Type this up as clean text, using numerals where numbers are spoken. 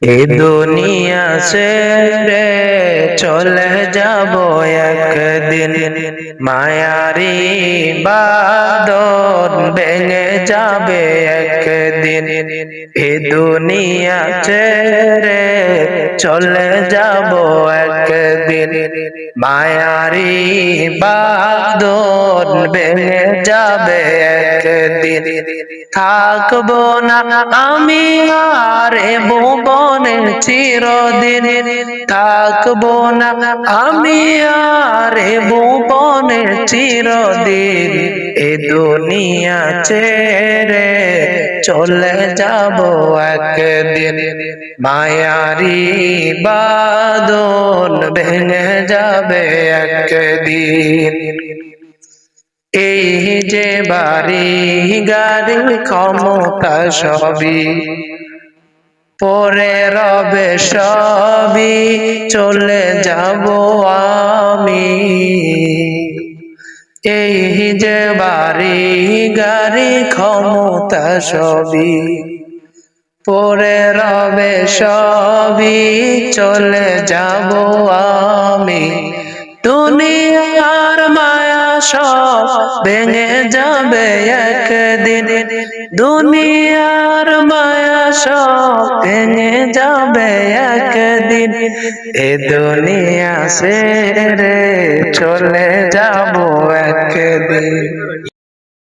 এ দুনিয়া ছেড়ে চলে যাব একদিন, মায়ারি বাঁধন ভেঙে যাবে একদিন। এ দুনিয়া ছেড়ে চলে যাব একদিন, মায়ারি বাঁধন ভেঙে যাবে একদিন। থাকবো না আমি আর এ ভুবনে চিরদিন, থাকবো না আমি আর এ ভুবনে চিরদিন। এ দুনিয়া ছেড়ে চলে যাব একদিন, মায়ারি বাঁধন ভেঙে যাবে একদিন। এই যে বাড়ি গাড়ি ক্ষমতা সবই পরে রবে সবই, চলে যাব আমি। এই যে বাড়ি গাড়ি ক্ষমতা সবই পরে রবে সবই, চলে যাব আমি। দুনিয়ার মায়া সব ভেঙে যাবে একদিন, দুনিয়ার মায়া সব ভেঙে যাবে একদিন। এ দুনিয়া ছেড়ে চলে যাব একদিন।